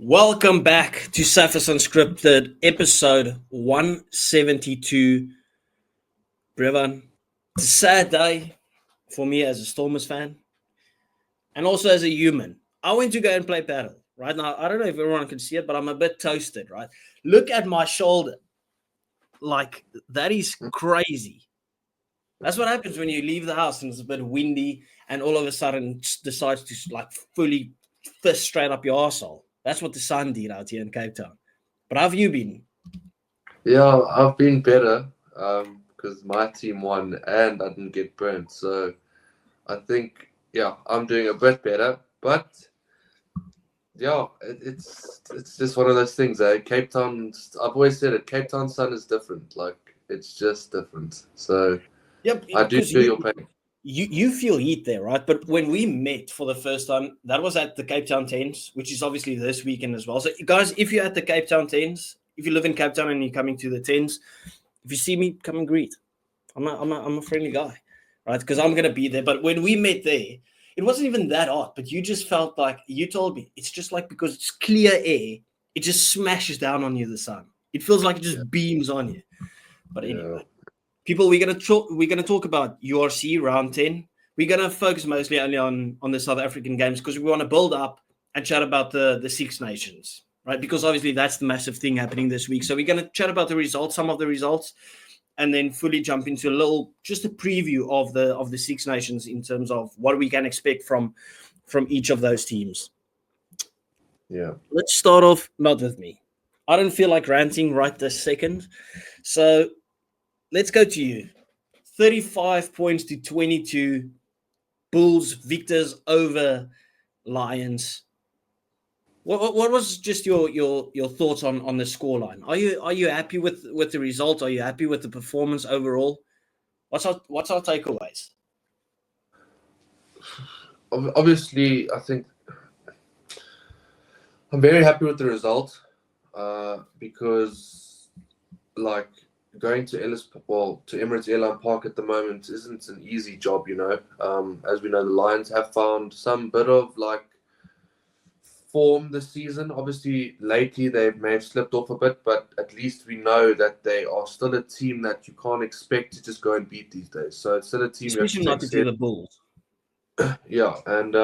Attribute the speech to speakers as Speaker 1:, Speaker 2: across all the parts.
Speaker 1: Welcome back to Surface Unscripted, episode 172. Brevan, it's a sad day for me as a Stormers fan and also as a human. I went to go and play paddle. Right now, I don't know if everyone can see it, but I'm a bit toasted, right? Look at my shoulder. Like, that is crazy. That's what happens when you leave the house and it's a bit windy and all of a sudden decides to like fully fist straight up your arsehole. That's what the sun did out here in Cape Town. But how have you been?
Speaker 2: Yeah, I've been better because my team won and I didn't get burnt. So I think, I'm doing a bit better. But yeah, it's just one of those things. Cape Town, I've always said it. Cape Town sun is different. Like it's just different. So
Speaker 1: Yep,
Speaker 2: I do
Speaker 1: because
Speaker 2: feel your pain.
Speaker 1: you feel heat there, right? But when we met for the first time, that was at the Cape Town Tens, which is obviously this weekend as well. So, guys, if you're at the Cape Town Tens, if you live in Cape Town and you're coming to the Tens, if you see me, come and greet. I'm a friendly guy, right? Because I'm gonna be there. But when we met there, it wasn't even that hot. But you just felt like you told me it's just like because it's clear air, it just smashes down on you. The sun. It feels like it just beams on you. But anyway. People, we're gonna talk about URC round 10. We're gonna focus mostly only on the South African games because we want to build up and chat about the Six Nations, right? Because obviously that's the massive thing happening this week. So we're gonna chat about the results, some of the results, and then fully jump into just a preview of the Six Nations in terms of what we can expect from each of those teams.
Speaker 2: Yeah.
Speaker 1: Let's start off not with me. I don't feel like ranting right this second, so. Let's go to you. 35 points to 22. Bulls, victors over Lions. What was just your thoughts on the scoreline? Are you happy with the result? Are you happy with the performance overall? What's our takeaways?
Speaker 2: Obviously, I think I'm very happy with the result because, like, going to Emirates Airline Park at the moment isn't an easy job, you know. As we know, the Lions have found some bit of like form this season. Obviously, lately they may have slipped off a bit, but at least we know that they are still a team that you can't expect to just go and beat these days. So it's still a team
Speaker 1: Especially
Speaker 2: you have
Speaker 1: not
Speaker 2: to
Speaker 1: to the Bulls.
Speaker 2: Yeah, and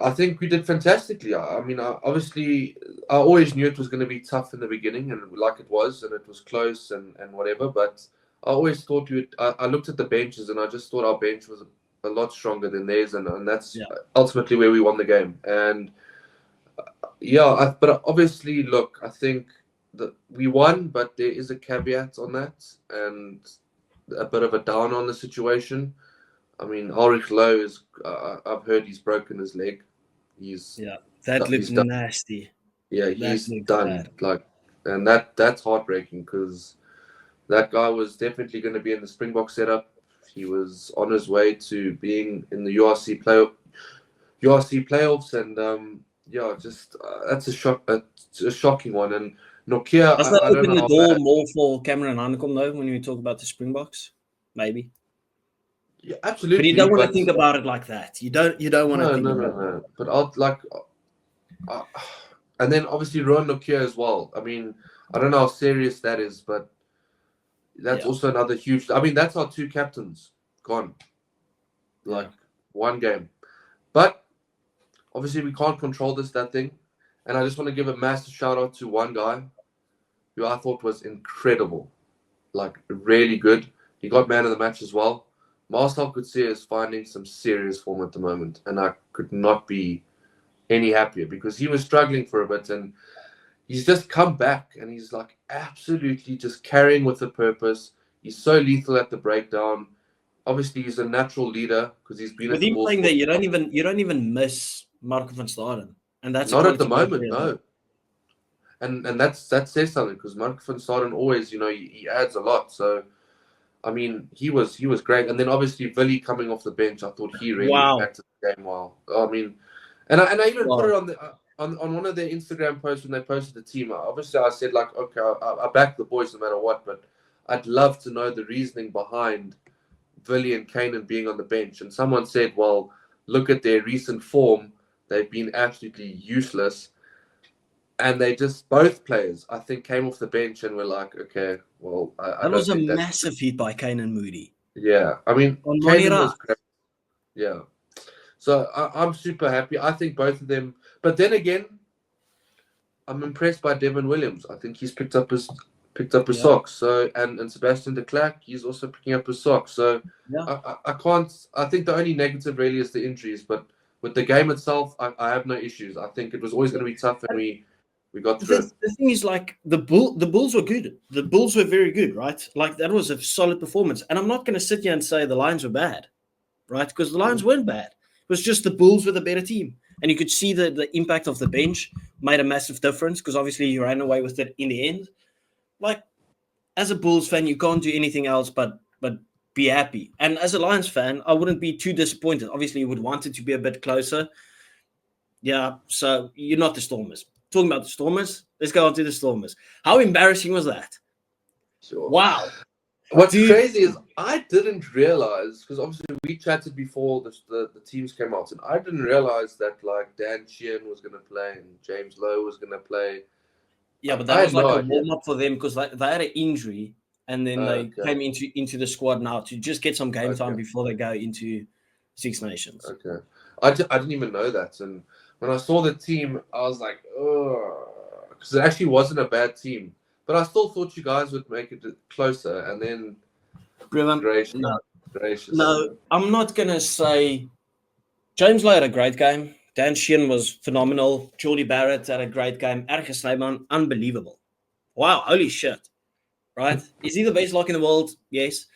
Speaker 2: I think we did fantastically. I mean, obviously, I always knew it was going to be tough in the beginning, and like it was, and it was close and whatever. But I always thought I looked at the benches, and I just thought our bench was a lot stronger than theirs, and that's ultimately where we won the game. And but obviously, look, I think that we won, but there is a caveat on that, and a bit of a down on the situation. I mean, Ulrich Lowe is. I've heard he's broken his leg.
Speaker 1: That looked nasty.
Speaker 2: Yeah, he's done.
Speaker 1: Bad.
Speaker 2: Like, and that's heartbreaking because that guy was definitely going to be in the Springbok setup. He was on his way to being in the URC playoffs, and that's a shocking one. And Nokia,
Speaker 1: Does that
Speaker 2: I don't
Speaker 1: open
Speaker 2: know
Speaker 1: the
Speaker 2: how
Speaker 1: door
Speaker 2: bad.
Speaker 1: more for Cameron Hanekom though when we talk about the Springboks? Maybe.
Speaker 2: Yeah, absolutely.
Speaker 1: But you don't want to think about it like that. You don't want to think about it.
Speaker 2: No. But I'll like. And then obviously Rowan Nokia as well. I mean, I don't know how serious that is, but that's also another huge. I mean, that's our two captains gone. Like one game. But obviously we can't control that thing. And I just want to give a massive shout out to one guy who I thought was incredible. Like really good. He got man of the match as well. Marcel Coetzee is finding some serious form at the moment, and I could not be any happier because he was struggling for a bit, and he's just come back, and he's like absolutely just carrying with a purpose. He's so lethal at the breakdown. Obviously, he's a natural leader because he's been
Speaker 1: With
Speaker 2: at the
Speaker 1: him
Speaker 2: ball.
Speaker 1: playing there, you don't even miss Marco van Staden, and that's
Speaker 2: not at the moment, no. And that says something because Marco van Staden always, you know, he adds a lot. So. I mean, he was great, and then obviously Villy coming off the bench, I thought he really impacted the game well. I mean, and I even put it on the on one of their Instagram posts when they posted the team. Obviously, I said like, okay, I back the boys no matter what, but I'd love to know the reasoning behind Villy and Kanan being on the bench. And someone said, well, look at their recent form; they've been absolutely useless. And they just, both players, I think, came off the bench and were like, okay, well, I
Speaker 1: That was
Speaker 2: don't
Speaker 1: a
Speaker 2: think that's...
Speaker 1: massive hit by Kane and Moody.
Speaker 2: Yeah, I mean,
Speaker 1: On
Speaker 2: Kanan
Speaker 1: Monira.
Speaker 2: was great. Yeah. So I'm super happy. I think both of them. But then again, I'm impressed by Devin Williams. I think he's picked up his socks. So and Sebastian de Klerk, he's also picking up his socks. So
Speaker 1: Yeah.
Speaker 2: I can't. I think the only negative really is the injuries. But with the game itself, I have no issues. I think it was always going to be tough, and we got through it.
Speaker 1: The thing is, like, the Bulls were good. The Bulls were very good, right? Like, that was a solid performance. And I'm not going to sit here and say the Lions were bad, right? Because the Lions weren't bad. It was just the Bulls were the better team. And you could see the impact of the bench made a massive difference because obviously you ran away with it in the end. Like, as a Bulls fan, you can't do anything else but be happy. And as a Lions fan, I wouldn't be too disappointed. Obviously, you would want it to be a bit closer. Yeah, so you're not the Stormers. Talking about the Stormers, let's go on to the Stormers. How embarrassing was that?
Speaker 2: Sure.
Speaker 1: Wow.
Speaker 2: What's crazy is I didn't realize, because obviously we chatted before the teams came out, and I didn't realize that like Dan Sheehan was going to play and James Lowe was going to play.
Speaker 1: Yeah, but that was like a warm-up for them because they had an injury and then they came into the squad now to just get some game time before they go into Six Nations.
Speaker 2: Okay. I didn't even know that. And when I saw the team, I was like, oh, because it actually wasn't a bad team. But I still thought you guys would make it closer. And then, gracious.
Speaker 1: No, I'm not going to say James Lowe had a great game. Dan Sheehan was phenomenal. Jordy Barrett had a great game. Erge Snyman, unbelievable. Wow, holy shit. Right? Is he the best lock in the world? Yes.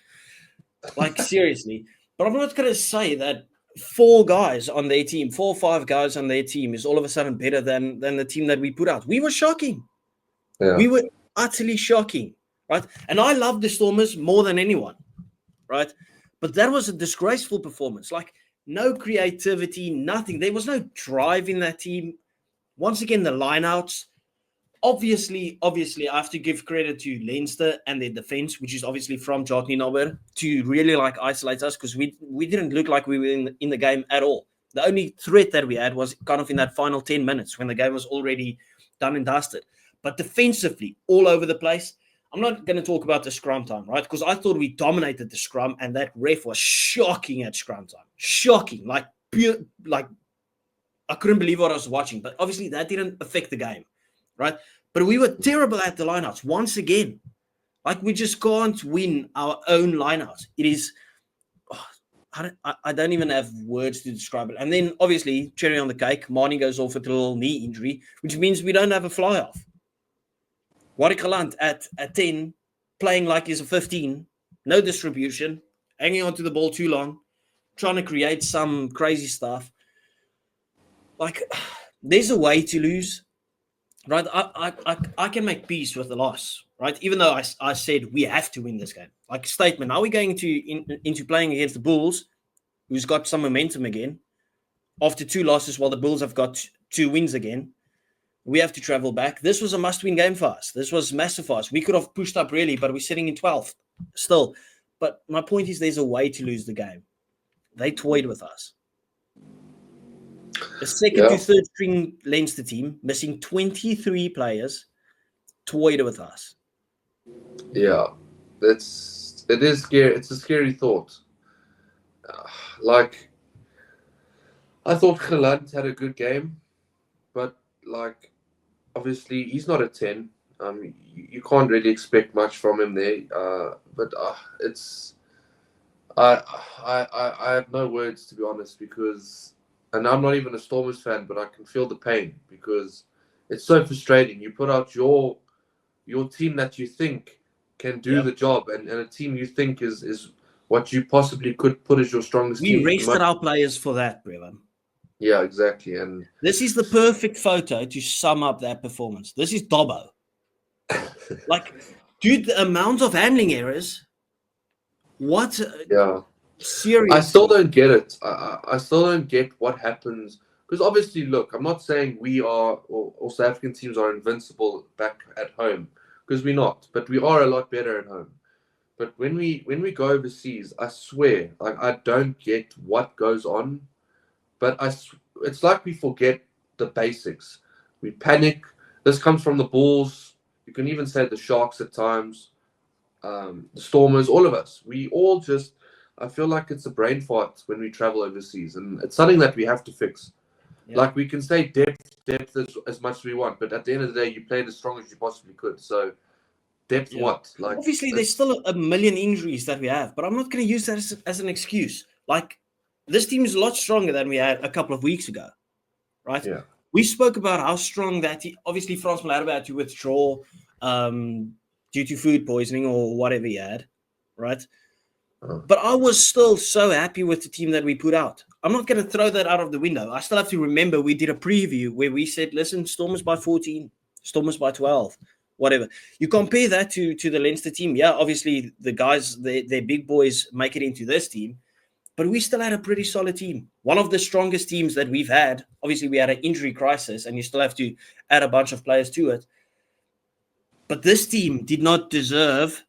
Speaker 1: Like, seriously. But I'm not going to say that 4 or 5 guys on their team is all of a sudden better than the team that we put out. We were shocking.
Speaker 2: Yeah.
Speaker 1: We were utterly shocking, right? And I love the Stormers more than anyone, right? But that was a disgraceful performance. Like, no creativity, nothing. There was no drive in that team. Once again, the lineouts. Obviously, I have to give credit to Leinster and their defense, which is obviously from Jotny Nobber, to really like isolate us because we didn't look like we were in the game at all. The only threat that we had was kind of in that final 10 minutes when the game was already done and dusted. But defensively, all over the place. I'm not going to talk about the scrum time, right? Because I thought we dominated the scrum, and that ref was shocking at scrum time. Shocking. Like, pure, like, I couldn't believe what I was watching. But obviously, that didn't affect the game, right? But we were terrible at the lineouts once again. Like, we just can't win our own lineouts. It is... I don't even have words to describe it. And then, obviously, cherry on the cake, Marnie goes off with a little knee injury, which means we don't have a fly-off. Warwick Galant at 10, playing like he's a 15, no distribution, hanging onto the ball too long, trying to create some crazy stuff. Like, there's a way to lose, right? I can make peace with the loss, right? Even though I said we have to win this game. Like, statement, are we going into playing against the Bulls, who's got some momentum again, after 2 losses while the Bulls have got 2 wins again? We have to travel back. This was a must-win game for us. This was massive for us. We could have pushed up really, but we're sitting in 12th still. But my point is there's a way to lose the game. They toyed with us. The second to third string Leinster team, missing 23 players, toyed with us.
Speaker 2: Yeah, it is scary. It's a scary thought. Like, I thought Geland had a good game, but like, obviously he's not a 10. You can't really expect much from him there. But it's I have no words, to be honest, because, and I'm not even a Stormers fan, but I can feel the pain because it's so frustrating. You put out your team that you think can do the job, and a team you think is what you possibly could put as your strongest team.
Speaker 1: We rested our players for that, Brevan.
Speaker 2: Yeah, exactly. And
Speaker 1: this is the perfect photo to sum up that performance. This is Dobbo. Like, dude, the amount of handling errors. What?
Speaker 2: Yeah.
Speaker 1: Seriously.
Speaker 2: I still don't get it. I still don't get what happens. Because obviously, look, I'm not saying we are, or South African teams are invincible back at home. Because we're not. But we are a lot better at home. But when we go overseas, I swear, like, I don't get what goes on. But it's like we forget the basics. We panic. This comes from the Bulls. You can even say the Sharks at times, the Stormers, all of us. We all just, I feel like it's a brain fart when we travel overseas, and it's something that we have to fix.
Speaker 1: Yeah.
Speaker 2: Like, we can say depth as much as we want, but at the end of the day, you played as strong as you possibly could. So depth, what? Like,
Speaker 1: obviously, there's still a million injuries that we have, but I'm not going to use that as an excuse. Like, this team is a lot stronger than we had a couple of weeks ago, right?
Speaker 2: Yeah.
Speaker 1: We spoke about how strong that obviously Frans Malherbe had to withdraw due to food poisoning or whatever he had, right? But I was still so happy with the team that we put out. I'm not going to throw that out of the window. I still have to remember we did a preview where we said, listen, Stormers by 14, Stormers by 12, whatever. You compare that to the Leinster team. Yeah, obviously the guys, their big boys make it into this team. But we still had a pretty solid team. One of the strongest teams that we've had. Obviously, we had an injury crisis, and you still have to add a bunch of players to it. But this team did not deserve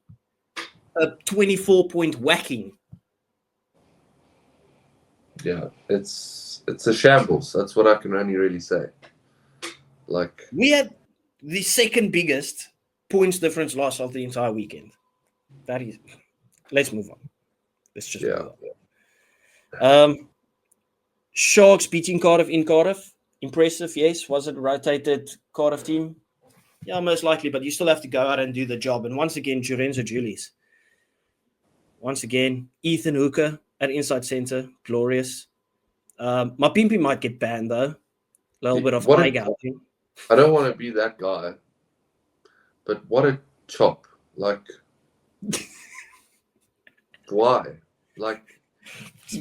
Speaker 1: a 24-point whacking.
Speaker 2: Yeah, it's a shambles. That's what I can only really say. Like,
Speaker 1: we had the second biggest points difference loss of the entire weekend. That is, let's move on. Let's just move on. Sharks beating Cardiff in Cardiff. Impressive, yes. Was it a rotated Cardiff team? Yeah, most likely, but you still have to go out and do the job. And once again, Lorenzo Julius. Once again, Ethan Hooker at inside centre. Glorious. Mapimpi might get banned, though. A little bit of eye gouging.
Speaker 2: I don't want to be that guy, but what a chop. Like, why? Like,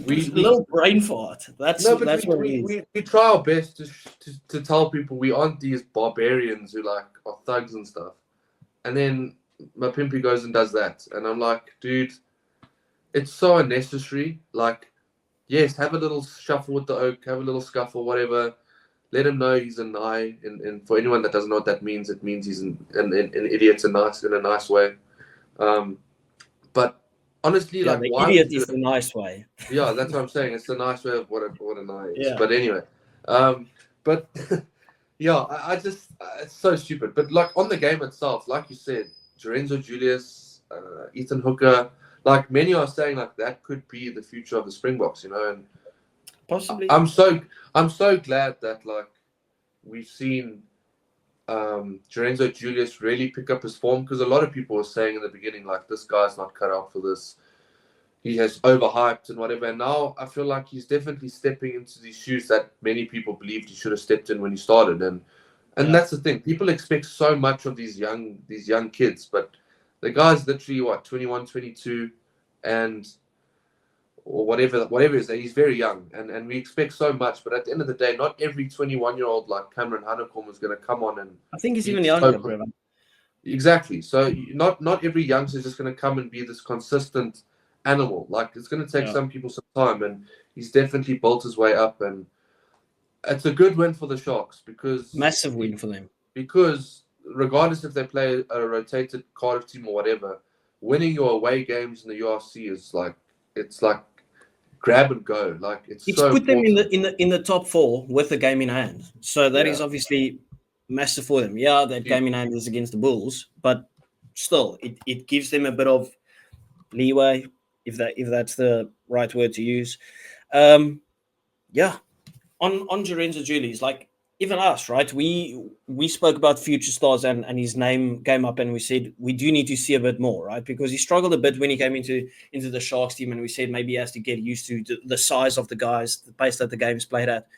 Speaker 1: we a little brain fart. That's what
Speaker 2: we try our best to tell people we aren't these barbarians who like are thugs and stuff. And then Mapimpi goes and does that. And I'm like, dude, it's so unnecessary. Like, yes, have a little shuffle with the oak, have a little scuffle, whatever. Let him know he's an eye. And for anyone that doesn't know what that means, it means he's an idiot in a nice way. But honestly, like,
Speaker 1: why idiot is the nice way.
Speaker 2: Yeah, that's what I'm saying. It's the nice way of what an eye is.
Speaker 1: Yeah.
Speaker 2: But anyway, but yeah, I just it's so stupid. But like on the game itself, like you said, Lorenzo Julius, Ethan Hooker, like many are saying, like that could be the future of the Springboks, you know. And
Speaker 1: possibly,
Speaker 2: I'm so glad that like we've seen Lorenzo Julius really pick up his form, because a lot of people were saying in the beginning, like, this guy's not cut out for this. He has overhyped and whatever. And now I feel like he's definitely stepping into these shoes that many people believed he should have stepped in when he started. And that's the thing. People expect so much of these young kids, but the guy's literally 21, 22, or whatever it is. He's very young, and we expect so much. But at the end of the day, not every 21-year-old like Cameron Hanekom is going to come on and.
Speaker 1: I think he's even younger, brother.
Speaker 2: Exactly. So not every youngster is just going to come and be this consistent animal. Like, it's going to take some people some time, and he's definitely built his way up, and it's a good win for the Sharks, because
Speaker 1: massive win for them,
Speaker 2: because regardless if they play a rotated Cardiff team or whatever, winning your away games in the URC is like, it's like grab and go. Like, it's so
Speaker 1: put
Speaker 2: important.
Speaker 1: them in the top 4 with the game in hand, so that is obviously massive for them. Yeah, that game in hand is against the Bulls, but still it gives them a bit of leeway, if that's the right word to use. On Lorenzo Julius, like, even us, right? We spoke about future stars and his name came up, and we said we do need to see a bit more, right? Because he struggled a bit when he came into the Sharks team, and we said maybe he has to get used to the size of the guys, the pace that the game is played at,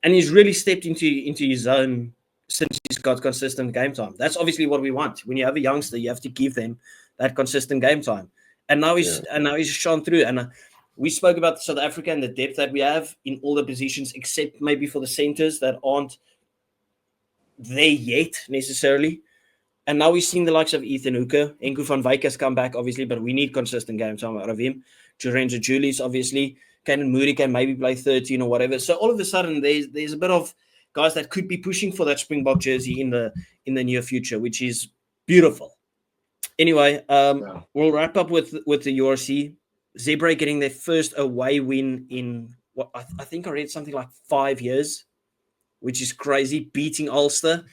Speaker 1: and he's really stepped into his zone since he's got consistent game time. That's obviously what we want. When you have a youngster, you have to give them that consistent game time. And now he's shone through. And we spoke about South Africa and the depth that we have in all the positions, except maybe for the centers that aren't there yet necessarily. And now we've seen the likes of Ethan Hooker. Enku van Wyk has come back, obviously, but we need consistent game time out of him. Lorenzo Julius, obviously. Canan Moody can maybe play 13 or whatever. So all of a sudden, there's a bit of guys that could be pushing for that Springbok jersey in the near future, which is beautiful. Anyway, we'll wrap up with the URC. Zebra getting their first away win in what I think I read something like 5 years, which is crazy. Beating Ulster.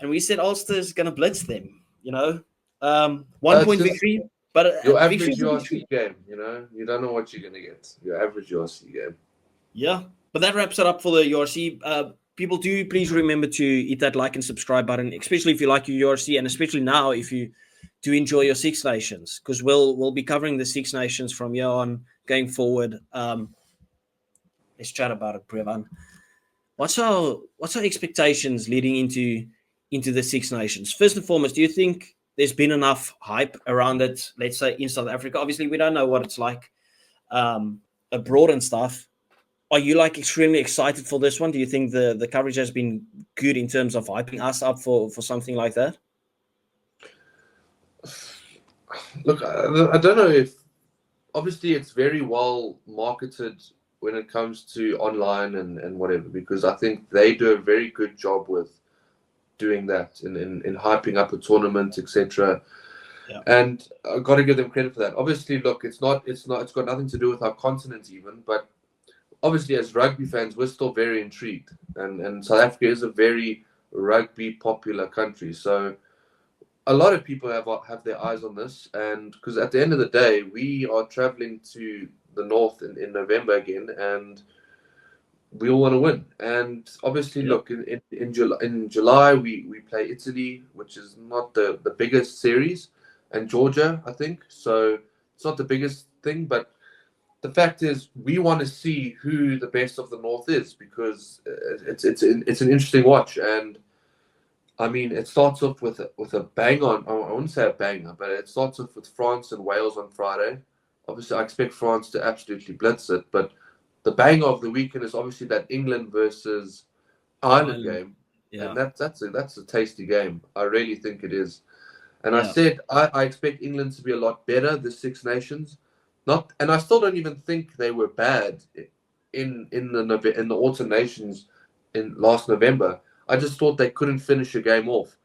Speaker 1: and we said Ulster's going to blitz them. 1
Speaker 2: It's
Speaker 1: point
Speaker 2: just
Speaker 1: victory, but
Speaker 2: your
Speaker 1: victory
Speaker 2: average
Speaker 1: is a victory.
Speaker 2: URC game. You don't know what you're gonna get. Your average URC game.
Speaker 1: Yeah, but that wraps it up for the URC. People, do please remember to hit that like and subscribe button, especially if you like your URC, and especially now if you do enjoy your Six Nations, because we'll be covering the Six Nations from here on going forward. Let's chat about it, Prevan. What's our expectations leading into the Six Nations? First and foremost, do you think there's been enough hype around it? Let's say in South Africa. Obviously, we don't know what it's like abroad and stuff. Are you extremely excited for this one? Do you think the coverage has been good in terms of hyping us up for something like that?
Speaker 2: Look, I don't know if obviously it's very well marketed when it comes to online and whatever, because I think they do a very good job with doing that in hyping up a tournament, etc.
Speaker 1: Yeah.
Speaker 2: And I've got to give them credit for that. Obviously, look, it's got nothing to do with our continent even, but obviously as rugby fans, we're still very intrigued. And South Africa is a very rugby popular country. So a lot of people have their eyes on this, and because at the end of the day, we are traveling to the north in November again, and we all want to win. And obviously, look, in July we play Italy, which is not the biggest series, and Georgia, I think. So it's not the biggest thing, but the fact is we want to see who the best of the north is, because it's an interesting watch. And I mean, it starts off with a bang on. I wouldn't say a banger, but it starts off with France and Wales on Friday. Obviously, I expect France to absolutely blitz it, but the banger of the weekend is obviously that England versus Ireland game, and that's a tasty game. I really think it is. And I said I expect England to be a lot better. The Six Nations, and I still don't even think they were bad in the Autumn Nations in last November. I just thought they couldn't finish a game off.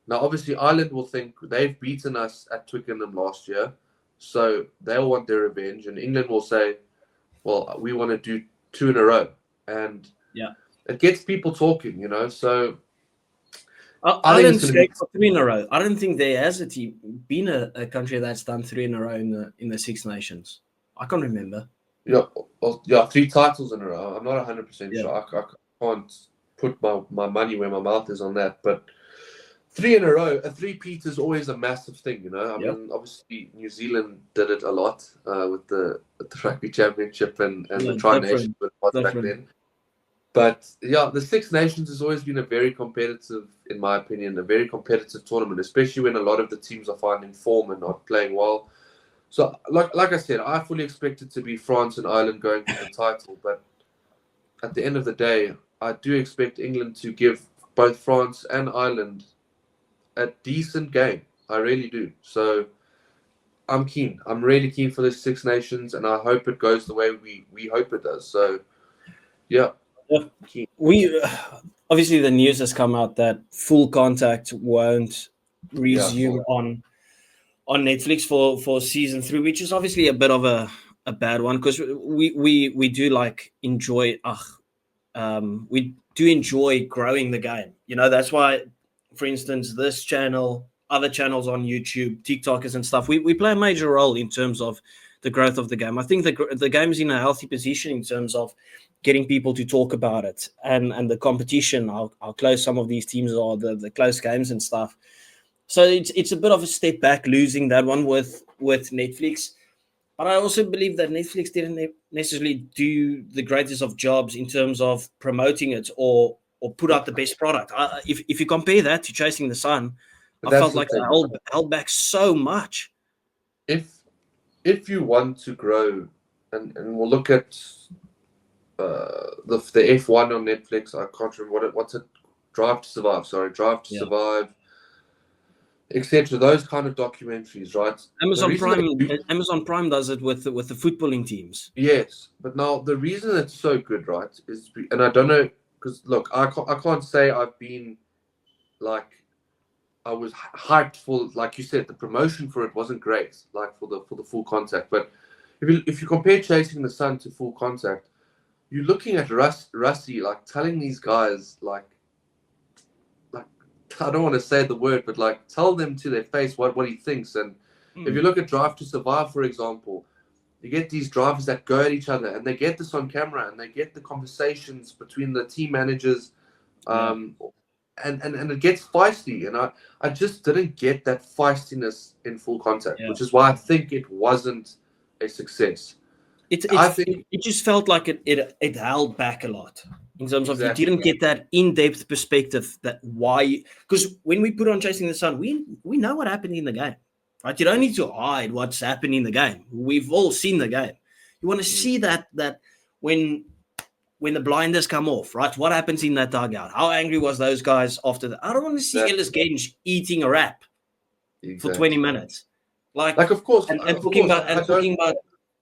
Speaker 2: Now, obviously, Ireland will think they've beaten us at Twickenham last year, so they'll want their revenge. And England will say, well, we want to do 2 in a row. And it gets people talking, So
Speaker 1: Ireland's going for 3 in a row. I don't think there has been a country that's done 3 in a row in the Six Nations. I can't remember.
Speaker 2: Yeah, 3 titles in a row. I'm not 100% sure. I can't put my money where my mouth is on that, but 3 in a row, a three-peat is always a massive thing, I mean, obviously New Zealand did it a lot with the Rugby Championship and the Tri-Nations back then. But the Six Nations has always been a very competitive, in my opinion, a very competitive tournament, especially when a lot of the teams are finding form and not playing well. So, like I said, I fully expect it to be France and Ireland going for the title, but at the end of the day, I do expect England to give both France and Ireland a decent game. I really do. So I'm keen. I'm really keen for this Six Nations, and I hope it goes the way we hope it does. So, keen.
Speaker 1: We obviously the news has come out that Full Contact won't resume on Netflix for season 3, which is obviously a bit of a bad one, because we do enjoy we do enjoy growing the game. That's why, for instance, this channel, other channels on YouTube, TikTokers and stuff, we play a major role in terms of the growth of the game. I think the game is in a healthy position in terms of getting people to talk about it and the competition, how close some of these teams are, the close games and stuff. So it's a bit of a step back losing that one with Netflix. But I also believe that Netflix didn't necessarily do the greatest of jobs in terms of promoting it or put out the best product. If you compare that to Chasing the Sun, I felt like I held back so much.
Speaker 2: If you want to grow, and we'll look at the F1 on Netflix, I can't remember what's it, Drive to Survive, Survive, etc. Those kind of documentaries, right?
Speaker 1: Amazon Prime does it with the footballing teams.
Speaker 2: Yes, but now the reason it's so good, right, is, and I don't know, because look, I can't say I've been I was hyped for, like you said, the promotion for it wasn't great, for the Full Contact. But if you compare Chasing the Sun to Full Contact, you're looking at Rusty telling these guys I don't want to say the word, but like tell them to their face what he thinks. And if you look at Drive to Survive, for example, you get these drivers that go at each other, and they get this on camera, and they get the conversations between the team managers, and it gets feisty. And I just didn't get that feistiness in Full Contact, which is why I think it wasn't a success.
Speaker 1: It just felt like it held back a lot in terms of you didn't get that in-depth perspective that why, because when we put on Chasing the Sun, we know what happened in the game, right? You don't need to hide what's happened in the game. We've all seen the game. You want to see that when the blinders come off, right? What happens in that dugout? How angry was those guys after that? I don't want to see Ellis Genge eating a wrap for 20 minutes. Like
Speaker 2: of course,
Speaker 1: and talking about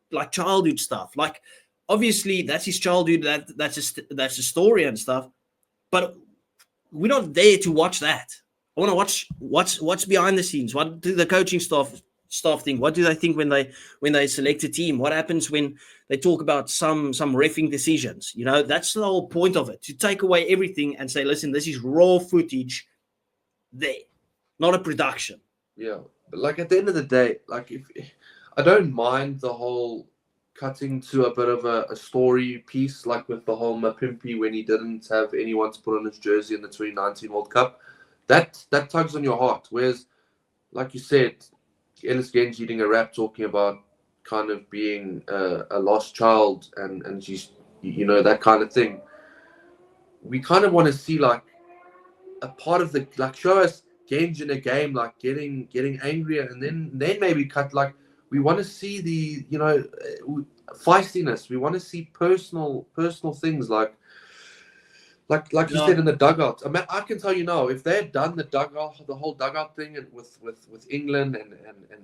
Speaker 1: like childhood stuff. Like obviously that's his childhood, that's a story and stuff, but we're not there to watch that. I want to watch what's behind the scenes. What do the coaching staff think? What do they think when they select a team? What happens when they talk about some reffing decisions? You know, that's the whole point of it, to take away everything and say, listen, this is raw footage there, not a production.
Speaker 2: Yeah, but like at the end of the day, like if I don't mind the whole cutting to a bit of a story piece, like with the whole Mapimpi when he didn't have anyone to put on his jersey in the 2019 World Cup. That tugs on your heart. Whereas, like you said, Ellis Genge eating a rap talking about kind of being a lost child and she's, you know, that kind of thing. We kind of want to see like a part of the, like, show us Genge in a game, like getting angrier, and then maybe cut. Like we want to see the, you know, feistiness. We want to see personal things like you said in the dugout. I mean, I can tell you now, if they had done the whole dugout thing and with England and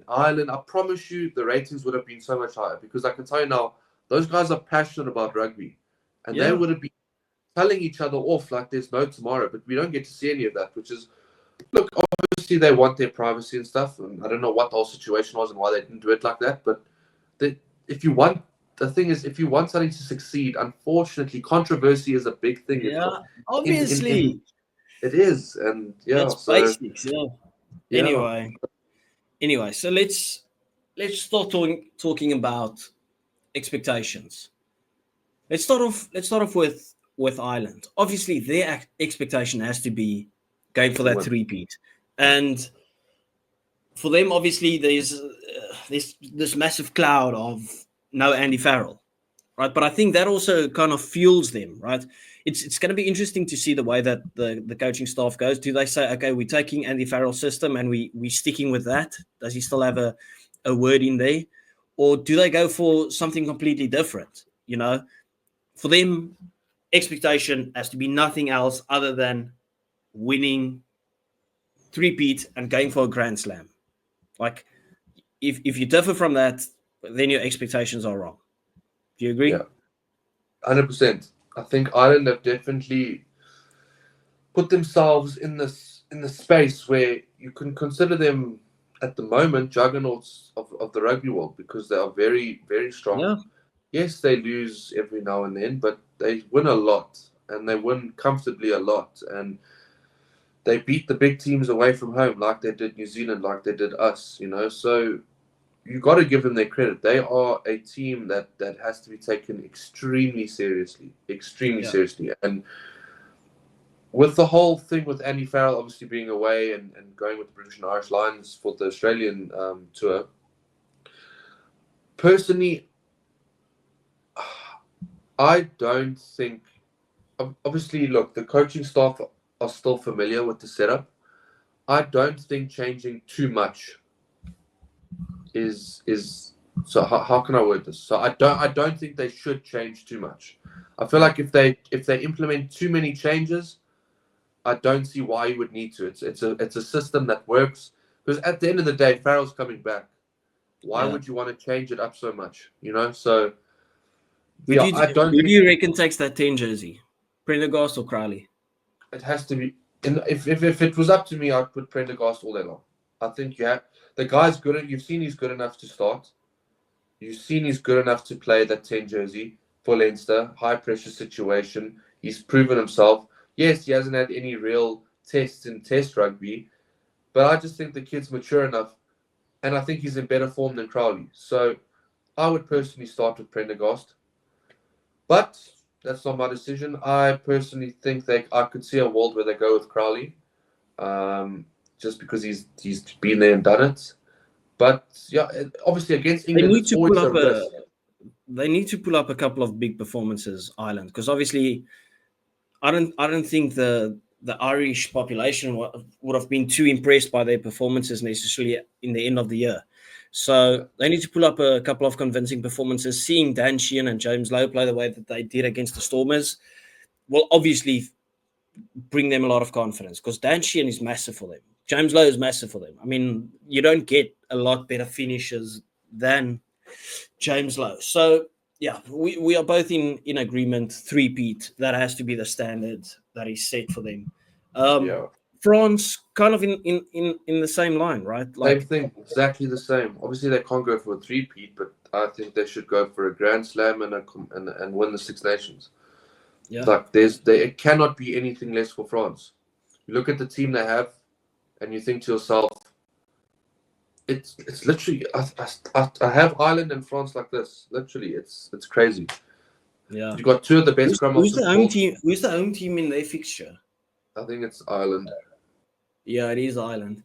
Speaker 2: Ireland, I promise you the ratings would have been so much higher, because I can tell you now, those guys are passionate about rugby, and they would have been telling each other off like there's no tomorrow. But we don't get to see any of that, which is, look, obviously they want their privacy and stuff, and I don't know what the whole situation was and why they didn't do it like that. But the thing is, if you want something to succeed, unfortunately, controversy is a big thing.
Speaker 1: Yeah, obviously.
Speaker 2: It is, and
Speaker 1: that's basics. Anyway, so let's start talking about expectations. Let's start off with Ireland. Obviously, their expectation has to be going for that three-peat, and for them, obviously, there's this massive cloud of no Andy Farrell, right? But I think that also kind of fuels them, right? It's going to be interesting to see the way that the coaching staff goes. Do they say, okay, we're taking Andy Farrell's system and we're sticking with that? Does he still have a word in there? Or do they go for something completely different? You know, for them, expectation has to be nothing else other than winning three-peat and going for a Grand Slam. Like, if you differ from that, then your expectations are wrong. Do you agree?
Speaker 2: Yeah, 100%. I think Ireland have definitely put themselves in the space where you can consider them at the moment juggernauts of the rugby world, because they are very, very strong.
Speaker 1: Yeah.
Speaker 2: Yes, they lose every now and then, but they win a lot, and they win comfortably a lot, and they beat the big teams away from home like they did New Zealand, like they did us, you know. So you got to give them their credit. They are a team that has to be taken extremely seriously. And with the whole thing with Andy Farrell obviously being away and going with the British and Irish Lions for the Australian tour, personally, I don't think... Obviously, look, the coaching staff are still familiar with the setup. I don't think changing too much is so how can I word this? So I don't think they should change too much. I feel like if they implement too many changes, I don't see why you would need to. It's a system that works, because at the end of the day, Farrell's coming back. Why would you want to change it up so much? You know, so
Speaker 1: who do you reckon takes that 10 jersey? Prendergast or Crowley?
Speaker 2: It has to be. If it was up to me, I'd put Prendergast all day long. I think the guy's good. You've seen he's good enough to start. You've seen he's good enough to play that 10 jersey for Leinster. High pressure situation. He's proven himself. Yes, he hasn't had any real tests in test rugby, but I just think the kid's mature enough, and I think he's in better form than Crowley. So I would personally start with Prendergast, but that's not my decision. I personally think I could see a world where they go with Crowley, just because he's been there and done it. But yeah, obviously against England, it's always a risk.
Speaker 1: They need to pull up a couple of big performances, Ireland, because obviously, I don't think the Irish population would have been too impressed by their performances necessarily in the end of the year. So they need to pull up a couple of convincing performances. Seeing Dan Sheehan and James Lowe play the way that they did against the Stormers will obviously bring them a lot of confidence, because Dan Sheehan is massive for them. James Lowe is massive for them. I mean, you don't get a lot better finishers than James Lowe. So, yeah, we are both in agreement. Three-peat, that has to be the standard that is set for them. France, kind of in the same line, right?
Speaker 2: Same thing, exactly the same. Obviously, they can't go for a three-peat, but I think they should go for a Grand Slam and win the Six Nations.
Speaker 1: Yeah,
Speaker 2: like it cannot be anything less for France. You look at the team they have, and you think to yourself, it's literally I have Ireland and France like this. Literally, it's crazy.
Speaker 1: Yeah,
Speaker 2: you got two of the best scrum
Speaker 1: who's the home team? Who's the home team in their fixture?
Speaker 2: I think it's Ireland.
Speaker 1: Yeah, it is Ireland.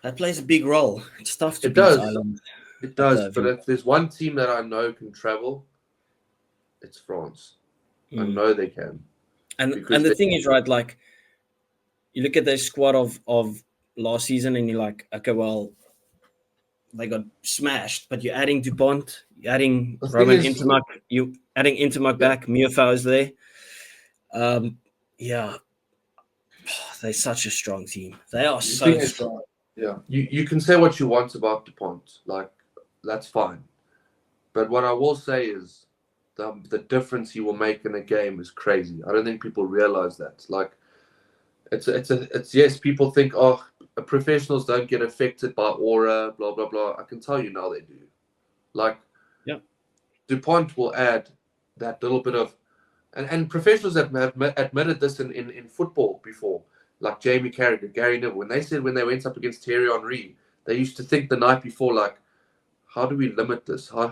Speaker 1: That plays a big role. It's tough to beat Ireland.
Speaker 2: It does, but if there's one team that I know can travel, it's France. I know they can.
Speaker 1: And the thing is, right, like, you look at their squad of last season and you're like, okay, well, they got smashed, but you're adding Dupont, you're adding Roman Intermark, you adding Intermark back, Muirfau is there. Yeah. They're such a strong team. They are so strong.
Speaker 2: Yeah. You can say what you want about Dupont. Like, that's fine. But what I will say is the difference he will make in a game is crazy. I don't think people realize that. Like, it's yes, people think, oh, professionals don't get affected by aura, blah blah blah. I can tell you now they do. Like,
Speaker 1: yeah,
Speaker 2: Dupont will add that little bit of, and professionals have admitted this in football before, like Jamie Carragher, Gary Neville, when they went up against Thierry Henry, they used to think the night before, like, how do we limit this? How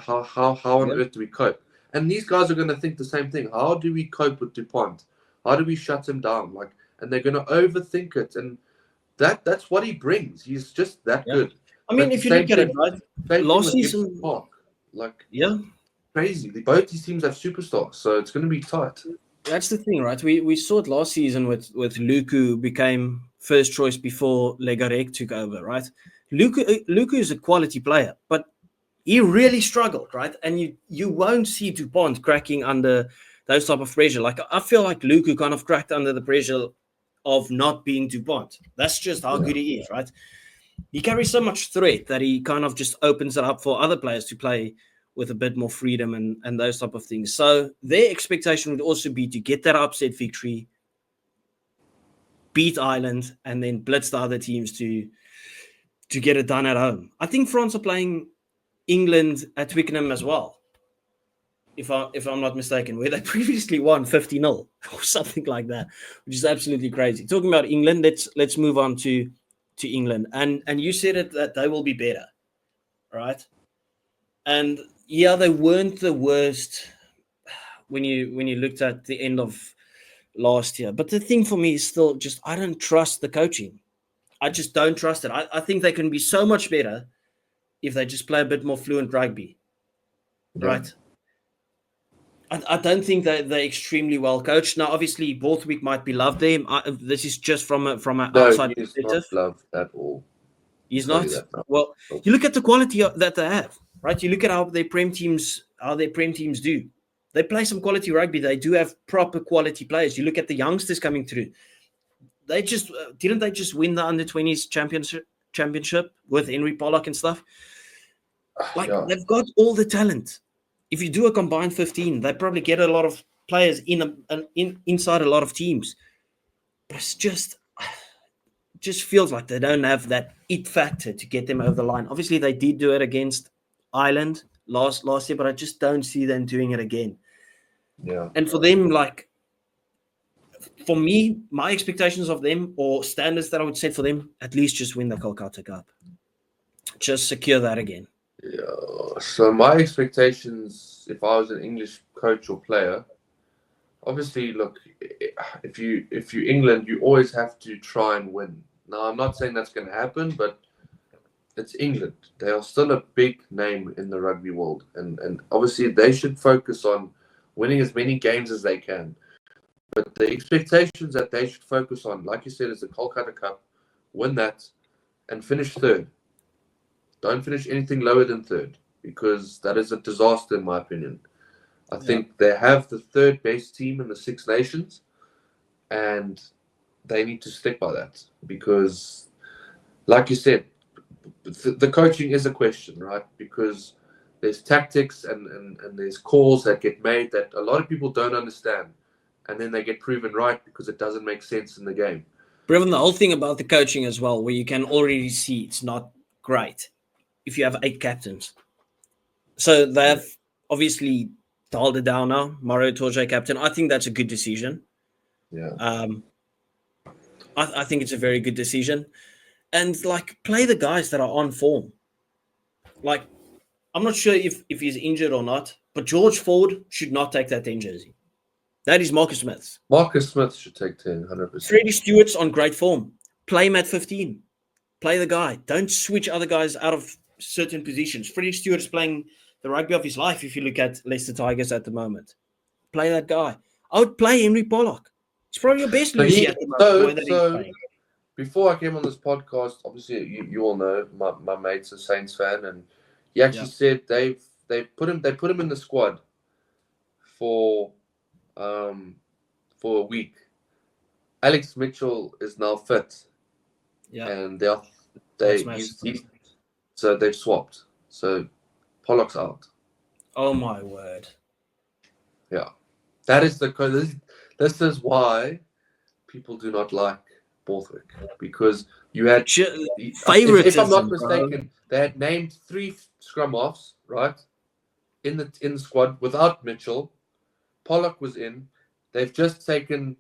Speaker 2: on earth do we cope? And these guys are going to think the same thing. How do we cope with Dupont? How do we shut him down? Like, and they're going to overthink it, and that's what he brings. He's just that good.
Speaker 1: I mean, if you look at it, right, last season,
Speaker 2: crazy. Both these teams have superstars, so it's going to be tight.
Speaker 1: That's the thing, right? We saw it last season with Luku became first choice before Legarec took over, right? Luku is a quality player, but he really struggled, right? And you won't see Dupont cracking under those type of pressure. Like, I feel like Luku kind of cracked under the pressure of not being Dupont. That's just how good he is, right? He carries so much threat that he kind of just opens it up for other players to play with a bit more freedom and those type of things. So their expectation would also be to get that upset victory, beat Ireland, and then blitz the other teams to get it done at home. I think France are playing England at Twickenham as well, if I'm not mistaken, where they previously won 50-0 or something like that, which is absolutely crazy. Talking about England, let's move on to England. And you said it that they will be better, right? And yeah, they weren't the worst when you looked at the end of last year. But the thing for me is still just, I don't trust the coaching. I just don't trust it. I think they can be so much better if they just play a bit more fluent rugby, right? I don't think that they're extremely well coached. Now, obviously, Borthwick might be loved there. This is just from an outside perspective.
Speaker 2: Not loved at all.
Speaker 1: He's not. Well, you look at the quality that they have, right? You look at how their prem teams do. They play some quality rugby. They do have proper quality players. You look at the youngsters coming through. They just didn't they just win the under-20s championship with Henry Pollock and stuff? Like, they've got all the talent. If you do a combined 15, they probably get a lot of players inside a lot of teams. But it's just feels like they don't have that it factor to get them over the line. Obviously, they did do it against Ireland last year, but I just don't see them doing it again.
Speaker 2: Yeah.
Speaker 1: And for them, like, for me, my expectations of them or standards that I would set for them, at least just win the Kolkata Cup. Just secure that again.
Speaker 2: Yeah. So my expectations, if I was an English coach or player, obviously, look, if you England, you always have to try and win. Now, I'm not saying that's going to happen, but it's England. They are still a big name in the rugby world, and obviously they should focus on winning as many games as they can. But the expectations that they should focus on, like you said, is the Kolkata Cup, win that, and finish third. Don't finish anything lower than third, because that is a disaster in my opinion. I think they have the third best team in the Six Nations, and they need to stick by that because, like you said, the coaching is a question, right? Because there's tactics and there's calls that get made that a lot of people don't understand, and then they get proven right because it doesn't make sense in the game.
Speaker 1: But even the whole thing about the coaching as well, where you can already see it's not great if you have 8 captains. So they've obviously dialed it down now. Mario Torje captain. I think that's a good decision.
Speaker 2: Yeah.
Speaker 1: I think it's a very good decision. And like play the guys that are on form. Like I'm not sure if he's injured or not, but George Ford should not take that 10 jersey. That is Marcus Smith's.
Speaker 2: Marcus Smith should take 10, 100%.
Speaker 1: Freddie Stewart's on great form. Play him at 15. Play the guy. Don't switch other guys out of certain positions. Freddie Stewart's playing the rugby of his life if you look at Leicester Tigers at the moment. Play that guy. I would play Henry Pollock. He's probably your best Lucy at the moment.
Speaker 2: So before I came on this podcast, obviously you all know my mate's a Saints fan, and he actually said they put him in the squad for a week. Alex Mitchell is now fit.
Speaker 1: Yeah.
Speaker 2: And so they've swapped. So Pollock's out.
Speaker 1: Oh my word.
Speaker 2: Yeah. That is this is why people do not like Borthwick, because you had
Speaker 1: favoritism.
Speaker 2: If I'm not mistaken, they had named 3 scrum offs, right? In the squad without Mitchell. Pollock was in. They've just taken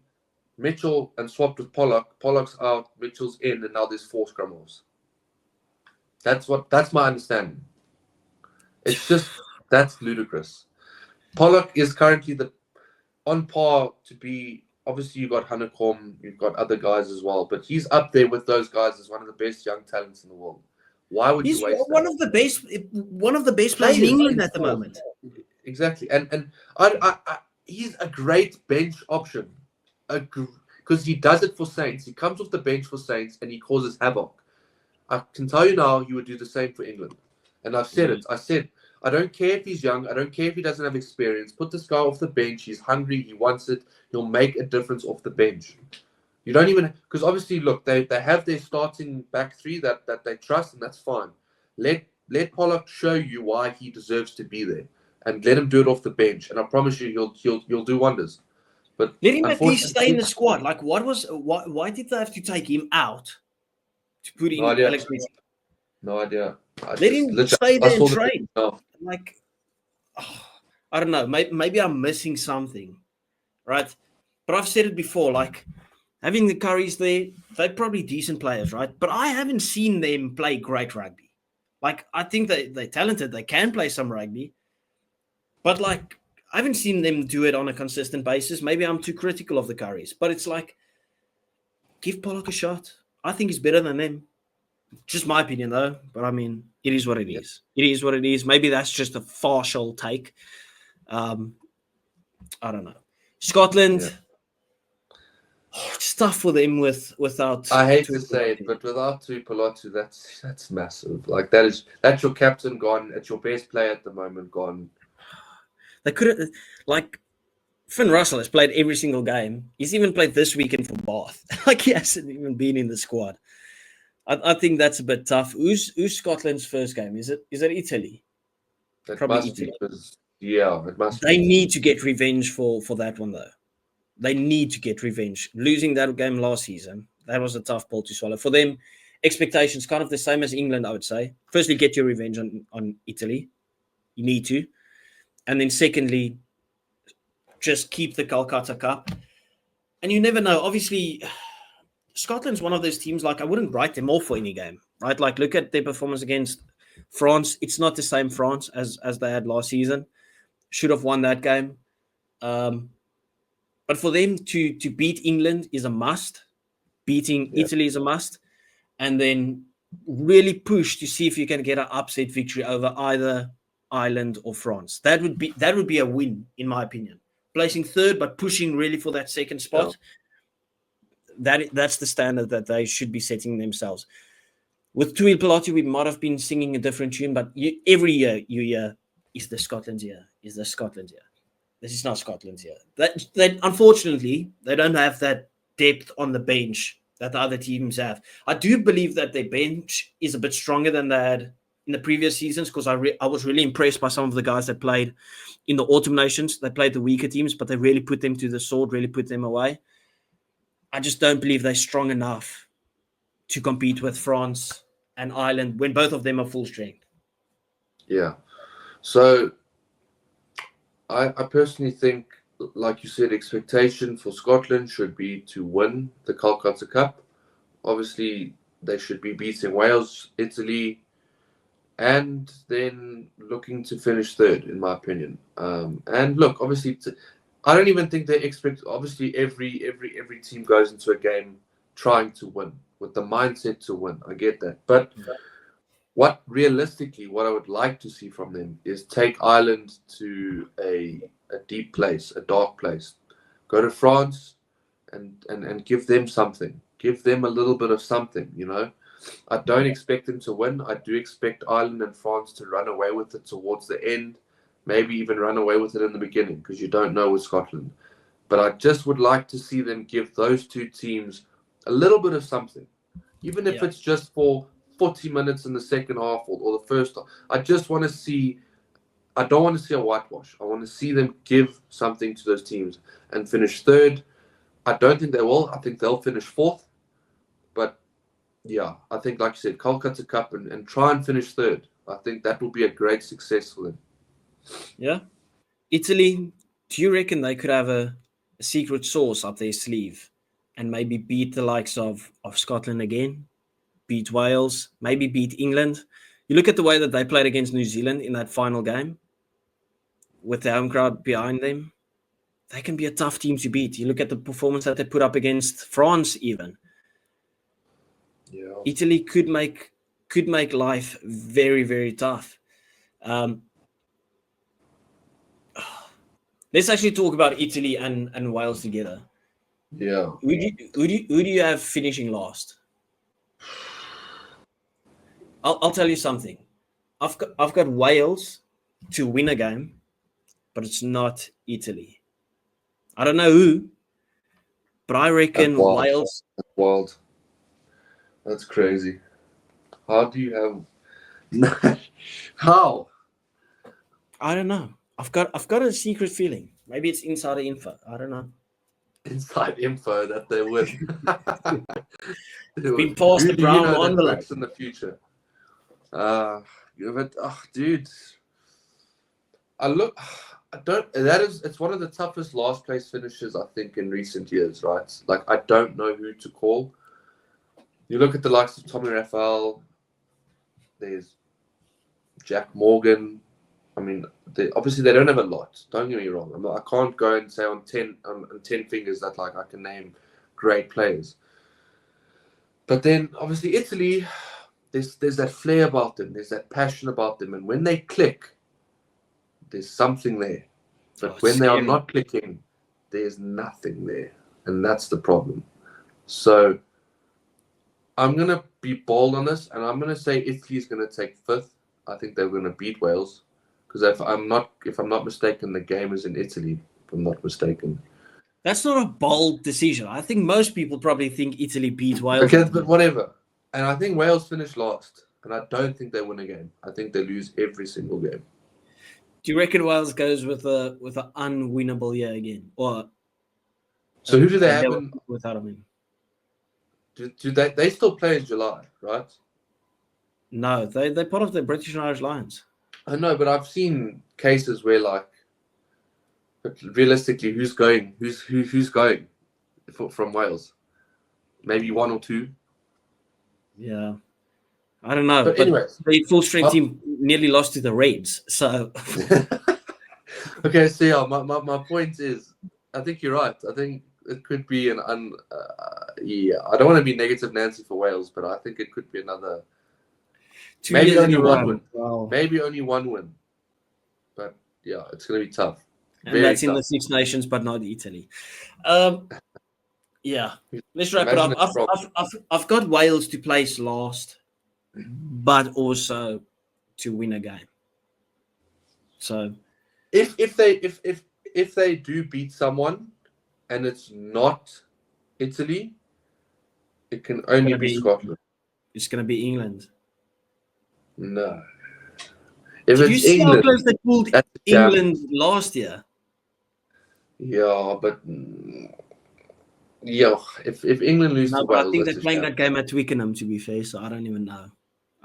Speaker 2: Mitchell and swapped with Pollock. Pollock's out, Mitchell's in, and now there's 4 scrum offs. That's my understanding. It's just that's ludicrous. Pollock is currently on par to be. Obviously, you've got Hanekom, you've got other guys as well, but he's up there with those guys as one of the best young talents in the world. Why would you waste
Speaker 1: one of the best players in England at the moment.
Speaker 2: Exactly, and he's a great bench option, because he does it for Saints. He comes off the bench for Saints and he causes havoc. I can tell you now, he would do the same for England. And I've said it. I said, I don't care if he's young. I don't care if he doesn't have experience. Put this guy off the bench. He's hungry. He wants it. He'll make a difference off the bench. You don't even, because obviously, look, they have their starting back 3 that they trust, and that's fine. Let Pollock show you why he deserves to be there, and let him do it off the bench. And I promise you, he'll do wonders. But
Speaker 1: let him at least stay in the squad. Like, why did they have to take him out to put in Alex Mitchell?
Speaker 2: No idea.
Speaker 1: Let him stay there and train. Like, I don't know. Maybe I'm missing something, right? But I've said it before. Like, having the Currys there, they're probably decent players, right? But I haven't seen them play great rugby. Like, I think they're talented. They can play some rugby. But, like, I haven't seen them do it on a consistent basis. Maybe I'm too critical of the Currys. But it's like, give Pollock a shot. I think he's better than them. Just my opinion, though. But, I mean, it is what it is. It is what it is. Maybe that's just a partial take. I don't know. Scotland... Yeah. It's tough for them without.
Speaker 2: I hate to say it, but without Tuipulotu, that's massive. Like that's your captain gone. It's your best player at the moment gone.
Speaker 1: They could have, like, Finn Russell has played every single game. He's even played this weekend for Bath. Like, he hasn't even been in the squad. I think that's a bit tough. Who's Scotland's first game? Is it Italy?
Speaker 2: Probably Italy. It must.
Speaker 1: They need to get revenge for that one, though. They need to get revenge. Losing that game last season, that was a tough pill to swallow. For them, expectations kind of the same as England, I would say. Firstly, get your revenge on Italy. You need to. And then secondly, just keep the Kolkata Cup. And you never know. Obviously, Scotland's one of those teams, like, I wouldn't write them off for any game, right? Like, look at their performance against France. It's not the same France as they had last season. Should have won that game. But for them to beat England is a must. Beating Italy is a must. And then really push to see if you can get an upset victory over either Ireland or France. That would be a win, in my opinion. Placing third, but pushing really for that second spot. That's the standard that they should be setting themselves. With Tui Pilati, we might have been singing a different tune, but every year you hear, is the Scotland's year? Is the Scotland's year? This is not Scotland's year. That unfortunately, they don't have that depth on the bench that the other teams have. I do believe that their bench is a bit stronger than they had in the previous seasons, because I was really impressed by some of the guys that played in the Autumn Nations. They played the weaker teams, but they really put them to the sword, really put them away. I just don't believe they're strong enough to compete with France and Ireland when both of them are full strength.
Speaker 2: Yeah. So I personally think, like you said, expectation for Scotland should be to win the Calcutta Cup. Obviously, they should be beating Wales, Italy, and then looking to finish third, in my opinion. And look, obviously, I don't even think they expect. Obviously, every team goes into a game trying to win, with the mindset to win. I get that, but what I would like to see from them is take Ireland to a deep place, a dark place. Go to France and give them something. Give them a little bit of something, you know. I don't expect them to win. I do expect Ireland and France to run away with it towards the end, maybe even run away with it in the beginning, because you don't know with Scotland. But I just would like to see them give those two teams a little bit of something, even if it's just for 40 minutes in the second half or the first half. I don't want to see a whitewash. I want to see them give something to those teams and finish third. I don't think they will. I think they'll finish fourth. But yeah, I think, like you said, Calcutta Cup and try and finish third. I think that will be a great success for them.
Speaker 1: Yeah. Italy, do you reckon they could have a secret sauce up their sleeve and maybe beat the likes of Scotland again? Beat Wales, maybe beat England? You look at the way that they played against New Zealand in that final game with the home crowd behind them. They can be a tough team to beat. You look at the performance that they put up against France even.
Speaker 2: Yeah.
Speaker 1: Italy could make life very, very tough. Let's actually talk about Italy and Wales together.
Speaker 2: Yeah.
Speaker 1: Who do you have finishing last? I'll tell you something. I've got Wales to win a game, but it's not Italy. I don't know who, but I reckon Wales.
Speaker 2: That's wild. That's crazy. How do you have? How?
Speaker 1: I don't know. I've got a secret feeling. Maybe it's insider info. I don't know.
Speaker 2: Inside info that they win.
Speaker 1: Been past the brown envelope
Speaker 2: in the future. But dude, it's one of the toughest last place finishes I think in recent years, right? Like, I don't know who to call. You look at the likes of Tommy Raphael, there's Jack Morgan. I mean, obviously they don't have a lot. Don't get me wrong. I can't go and say on 10 fingers that, like, I can name great players. But then obviously Italy, there's that flair about them. There's that passion about them, and when they click, there's something there. But when they are not clicking, there's nothing there, and that's the problem. So I'm gonna be bold on this, and I'm gonna say Italy's gonna take fifth. I think they're gonna beat Wales, because if I'm not mistaken, the game is in Italy. If I'm not mistaken.
Speaker 1: That's not a bold decision. I think most people probably think Italy beat Wales.
Speaker 2: Okay, but whatever. And I think Wales finished last, and I don't think they win a game. I think they lose every single game.
Speaker 1: Do you reckon Wales goes with an unwinnable year again, or
Speaker 2: so who do they have
Speaker 1: without a win?
Speaker 2: Do they still play in July, right?
Speaker 1: No, they're part of the British and Irish Lions.
Speaker 2: I know, but I've seen cases where, like, but realistically, who's going? Who's going? from Wales. Maybe 1 or 2.
Speaker 1: Yeah. I don't know.
Speaker 2: But anyways,
Speaker 1: the full strength team nearly lost to the Reds. So
Speaker 2: okay, so yeah, my point is, I think you're right. I think it could be yeah. I don't want to be negative Nancy for Wales, but I think it could be another.
Speaker 1: 2
Speaker 2: Maybe
Speaker 1: years
Speaker 2: only
Speaker 1: in a
Speaker 2: one
Speaker 1: row.
Speaker 2: win.
Speaker 1: Wow.
Speaker 2: Maybe only 1 win. But yeah, it's gonna be tough.
Speaker 1: And
Speaker 2: Very
Speaker 1: that's
Speaker 2: tough.
Speaker 1: in the Six Nations, but not Italy. Yeah. Let's wrap
Speaker 2: Imagine
Speaker 1: it up. I've got Wales to place last, but also to win a game. So
Speaker 2: if they do beat someone and it's not Italy, it can only be Scotland.
Speaker 1: It's going to be England.
Speaker 2: No. If
Speaker 1: Did you
Speaker 2: it's
Speaker 1: see
Speaker 2: England,
Speaker 1: how close they pulled England last year?
Speaker 2: Yeah, but yeah, if England loses to Wales,
Speaker 1: I think they're playing that game at Twickenham, to be fair, so I don't even know.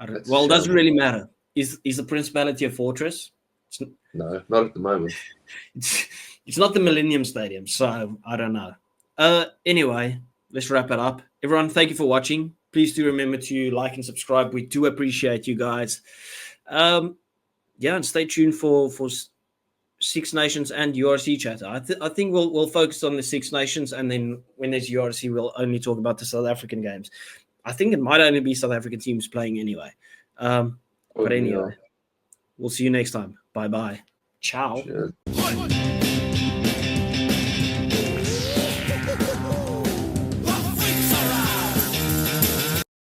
Speaker 1: It
Speaker 2: That's
Speaker 1: doesn't really matter. Is the Principality a fortress?
Speaker 2: No, not at the moment.
Speaker 1: It's not the Millennium Stadium, so I don't know. Anyway, let's wrap it up. Everyone, thank you for watching. Please do remember to like and subscribe. We do appreciate you guys. Yeah, and stay tuned for Six Nations and URC chatter. I think we'll focus on the Six Nations, and then when there's URC, we'll only talk about the South African games. I think it might only be South African teams playing anyway. But anyway, we'll see you next time. Bye-bye. Ciao.
Speaker 2: Cheers.